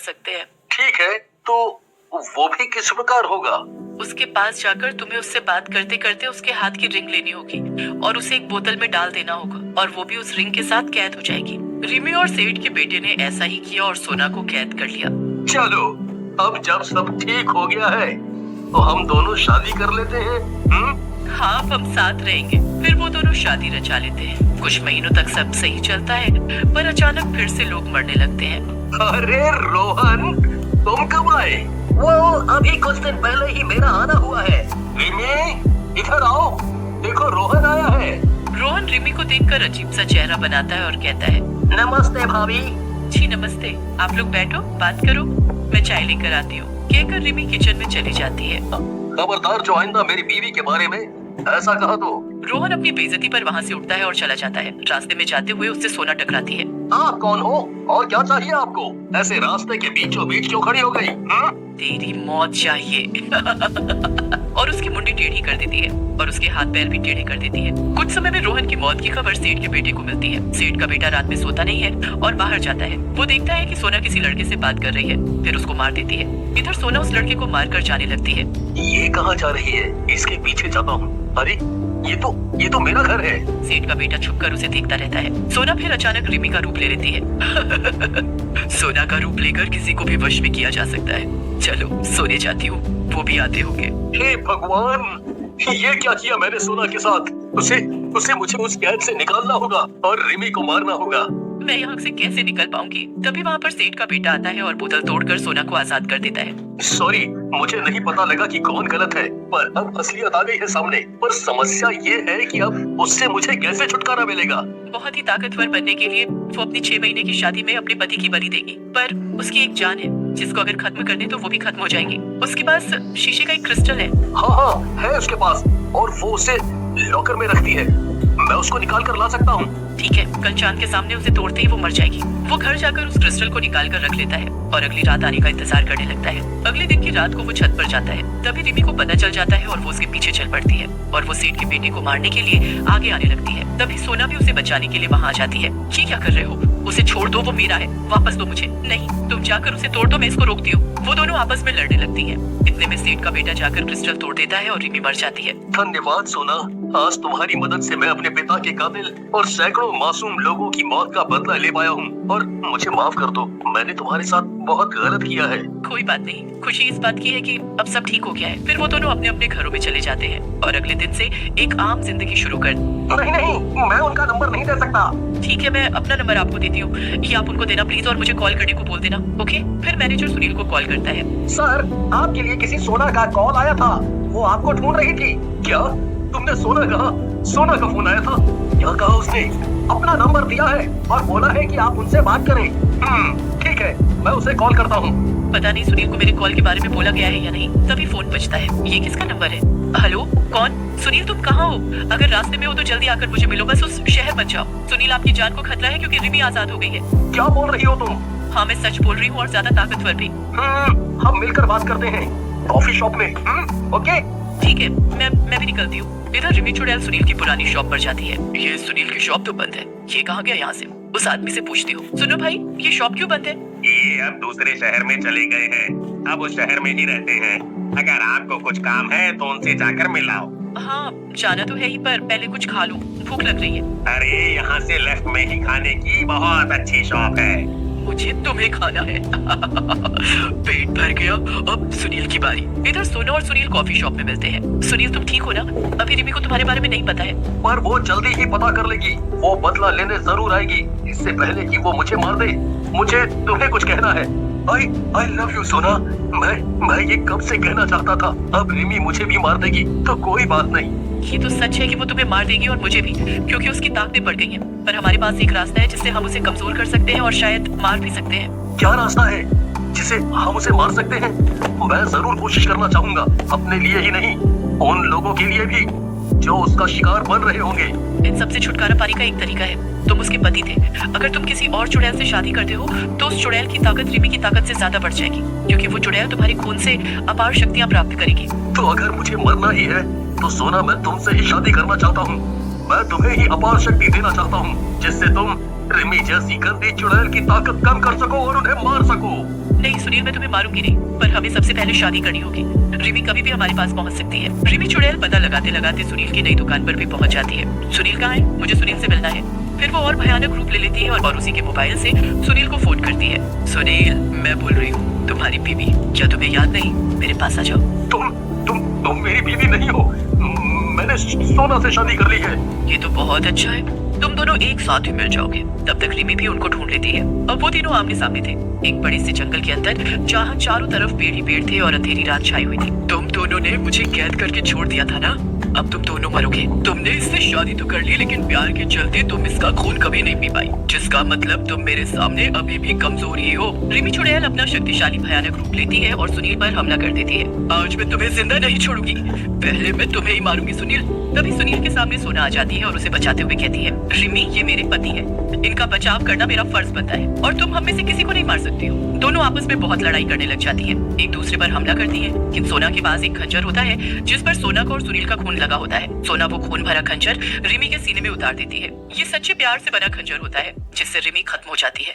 सकते हैं। ठीक है, तो वो भी किस प्रकार होगा? उसके पास जाकर तुम्हें उससे बात करते करते उसके हाथ की रिंग लेनी होगी और उसे एक बोतल में डाल देना होगा और वो भी उस रिंग के साथ कैद हो जाएगी। रिमी और सेठ के बेटे ने ऐसा ही किया और सोना को कैद कर लिया। चलो, अब जब सब ठीक हो गया है तो हम दोनों शादी कर लेते हैं। हाँ, अब हम साथ रहेंगे। फिर वो दोनों शादी रचा लेते हैं। कुछ महीनों तक सब सही चलता है, पर अचानक फिर से लोग मरने लगते हैं। अरे रोहन, तुम कब आए? वो अभी कुछ दिन पहले ही मेरा आना हुआ है। रिमी, इधर आओ, देखो रोहन आया है। रोहन रिमी को देखकर अजीब सा चेहरा बनाता है और कहता है, नमस्ते भाभी। जी नमस्ते, आप लोग बैठो, बात करो, मैं चाय लेकर आती हूँ। कहकर रिमी किचन में चली जाती है। खबरदार जो आइंदा मेरी बीवी के बारे में ऐसा कहा तो। रोहन अपनी बेइज्जती पर वहाँ से उठता है और चला जाता है। रास्ते में जाते हुए उससे सोना टकराती है। आप कौन हो और क्या चाहिए आपको? ऐसे रास्ते के बीचों बीच क्यों खड़ी हो गई? तेरी मौत चाहिए। और उसकी मुंडी टेढ़ी कर देती है और उसके हाथ पैर भी टेढ़े कर देती है। कुछ समय में रोहन की मौत की खबर सेठ के बेटे को मिलती है। सेठ का बेटा रात में सोता नहीं है और बाहर जाता है। वो देखता है कि सोना किसी लड़के से बात कर रही है, फिर उसको मार देती है। इधर सोना उस लड़के को मार कर जाने लगती है। ये कहाँ जा रही है? इसके पीछे जाता हूँ। अरे ये तो मेरा घर है। सेठ का बेटा छुपकर उसे देखता रहता है। सोना फिर अचानक रिमी का रूप ले लेती है। सोना का रूप लेकर किसी को भी वश में किया जा सकता है। चलो सोने जाती हूँ, वो भी आते होंगे। हे भगवान, ये क्या किया मैंने सोना के साथ? उसे मुझे उस कैद से निकालना होगा और रिमी को मारना होगा। मैं यहाँ से कैसे निकल पाऊंगी? तभी वहाँ पर सेठ का बेटा आता है और बोतल तोड़कर सोना को आजाद कर देता है। सॉरी, मुझे नहीं पता लगा कि कौन गलत है, पर अब असलियत आ गई है सामने। पर समस्या ये है कि अब उससे मुझे कैसे छुटकारा मिलेगा? बहुत ही ताकतवर बनने के लिए वो अपनी 6 महीने की शादी में अपने पति की बलि देगी, पर उसकी एक जान है जिसको अगर खत्म कर दे तो वो भी खत्म हो जाएगी। उसके पास शीशे का एक क्रिस्टल है। हाँ, है उसके पास, और वो उसे लॉकर में रखती है। मैं उसको निकाल कर ला सकता हूँ। ठीक है, कल चांद के सामने उसे तोड़ते ही वो मर जाएगी। वो घर जाकर उस क्रिस्टल को निकाल कर रख लेता है और अगली रात आने का इंतजार करने लगता है। अगले दिन की रात को वो छत पर जाता है। तभी रिमी को पता चल जाता है और वो उसके पीछे चल पड़ती है और वो सेठ के बेटे को मारने के लिए आगे आने लगती है। तभी सोना भी उसे बचाने के लिए वहाँ आ जाती है। ये क्या कर रहे हो? उसे छोड़ दो, वो मेरा है, वापस दो मुझे। नहीं, तुम जाकर उसे तोड़ दो, मैं इसको रोकती हूँ। वो दोनों आपस में लड़ने लगती है। इतने में सेठ का बेटा जाकर क्रिस्टल तोड़ देता है और रिमी मर जाती है। धन्यवाद सोना, आज तुम्हारी मदद से मैं अपने पिता के कातिल और सैकड़ों मासूम लोगों की मौत का बदला ले पाया हूँ। और मुझे माफ कर दो, मैंने तुम्हारे साथ बहुत गलत किया है। कोई बात नहीं, खुशी इस बात की है कि अब सब ठीक हो गया है। फिर वो दोनों अपने अपने घरों में चले जाते हैं और अगले दिन से एक आम जिंदगी शुरू कर। नहीं, मैं उनका नंबर नहीं दे सकता। ठीक है, मैं अपना नंबर आपको देती हूँ, ये आप उनको देना प्लीज और मुझे कॉल करने को बोल देना, ओके? फिर मैनेजर सुनील को कॉल करता है। सर, आपके लिए किसी सोना का कॉल आया था, वो आपको ढूंढ रही थी। क्या तुमने सोना कहा? सोना का फोन आया था? क्या कहा उसने? अपना नंबर दिया है और बोला है कि आप उनसे बात करें। ठीक है, मैं उसे कॉल करता हूँ। पता नहीं सुनील को मेरे कॉल के बारे में बोला गया है या नहीं। तभी फोन बजता है। ये किसका नंबर है? हेलो, कौन? सुनील, तुम कहाँ हो? अगर रास्ते में हो तो जल्दी आकर मुझे मिलो, बस उस शहर मत जाओ। सुनील, आपकी जान को खतरा है क्योंकि रिमी आजाद हो गई है। क्या बोल रही हो तुम? हाँ, मैं सच बोल रही हूँ और ज्यादा ताकतवर भी। हम मिलकर बात करते हैं कॉफी शॉप में। ओके, ठीक है, मैं भी निकलती हूँ। इधर रिमी चुड़ैल सुनील की पुरानी शॉप पर जाती है। ये सुनील की शॉप तो बंद है, ये कहाँ गया यहाँ से? उस आदमी से पूछती हूँ, सुनो भाई, ये शॉप क्यों बंद है? ये अब दूसरे शहर में चले गए हैं, अब उस शहर में ही रहते हैं। अगर आपको कुछ काम है तो उनसे जाकर मिलाओ। हाँ, जाना तो है ही, पर पहले कुछ खा लूं, भूख लग रही है। अरे यहाँ से लेफ्ट में ही खाने की बहुत अच्छी शॉप है। मुझे तुम्हें खाना है। पेट भर गया, अब सुनील की बारी। इधर सोना और सुनील कॉफी शॉप में मिलते हैं। सुनील, तुम ठीक हो ना? अभी रिमी को तुम्हारे बारे में नहीं पता है। पर वो जल्दी ही पता कर लेगी। वो बदला लेने जरूर आएगी, इससे पहले कि वो मुझे मार दे। मुझे तुम्हें कुछ कहना है। I love you सोना। मैं ये कब से कहना चाहता था। अब रिमी मुझे भी मार देगी तो कोई बात नहीं। ये तो सच है कि वो तुम्हें मार देगी और मुझे भी, क्योंकि उसकी ताकतें बढ़ गई हैं। पर हमारे पास एक रास्ता है जिससे हम उसे कमजोर कर सकते हैं और शायद मार भी सकते हैं। क्या रास्ता है जिसे हम उसे मार सकते हैं? मैं जरूर कोशिश करना चाहूंगा, अपने लिए ही नहीं, उन लोगों के लिए भी जो उसका शिकार बन रहे होंगे। इन सबसे छुटकारा पाने का एक तरीका है। तुम उसके पति थे। अगर तुम किसी और चुड़ैल से शादी करते हो तो उस चुड़ैल की ताकत रिमी की ताकत से ज्यादा बढ़ जाएगी, क्योंकि वो चुड़ैल तुम्हारे खून से अपार शक्तियाँ प्राप्त करेगी। तो अगर मुझे मरना ही है तो सोना, मैं तुमसे ही शादी करना चाहता हूँ। मैं तुम्हें ही अपार शक्ति देना चाहता हूँ जिससे तुम रिमी जैसी गंदी चुड़ैल की ताकत कम कर सको और उन्हें मार सको। नहीं मैं तुम्हें मारूंगी नहीं, पर हमें सबसे पहले शादी करनी होगी। रिमी कभी भी हमारे पास पहुंच सकती है। रिमी चुड़ैल पता लगाते लगाते सुनील की नई दुकान पर भी पहुंच जाती है। सुनील कहाँ है? मुझे सुनील से मिलना है। फिर वो और भयानक रूप ले लेती है और उसी के मोबाइल से सुनील को फोन करती है। सुनील, मैं बोल रही हूँ, तुम्हारी बीवी। क्या तुम्हें याद नहीं? मेरे पास आ जाओ। तुम मेरी बीवी नहीं हो। मैंने सोना से शादी कर ली है। ये तो बहुत अच्छा है, तुम दोनों एक साथ ही मिल जाओगे। तब तक रिमी भी उनको ढूंढ लेती है। अब वो तीनों आमने सामने थे, एक बड़े से जंगल के अंदर, जहाँ चारों तरफ पेड़ ही पेड़ थे और अंधेरी रात छाई हुई थी। तुम दोनों ने मुझे कैद करके छोड़ दिया था ना, अब तुम दोनों मरोगे। तुमने इससे शादी तो कर ली, लेकिन प्यार के चलते तुम इसका खून कभी नहीं पी पाई, जिसका मतलब तुम मेरे सामने अभी भी कमजोर ही हो। रिमी चुड़ैल अपना शक्तिशाली भयानक रूप लेती है और सुनील पर हमला कर देती है। आज मैं तुम्हें जिंदा नहीं छोड़ूंगी, पहले मैं तुम्हें ही मारूंगी सुनील। तभी सुनील के सामने सोना आ जाती है और उसे बचाते हुए कहती है, रिमी ये मेरे पति है, इनका बचाव करना मेरा फर्ज बनता है और तुम हम में से किसी को नहीं मार सकती हो। दोनों आपस में बहुत लड़ाई करने लग जाती है, एक दूसरे पर हमला करती है। लेकिन सोना के पास एक खंजर होता है जिस पर सोना को और सुनील का खून लगा होता है। सोना वो खून भरा खंजर रिमी के सीने में उतार देती है। ये सच्चे प्यार से बना खंजर होता है जिससे रिमी खत्म हो जाती है।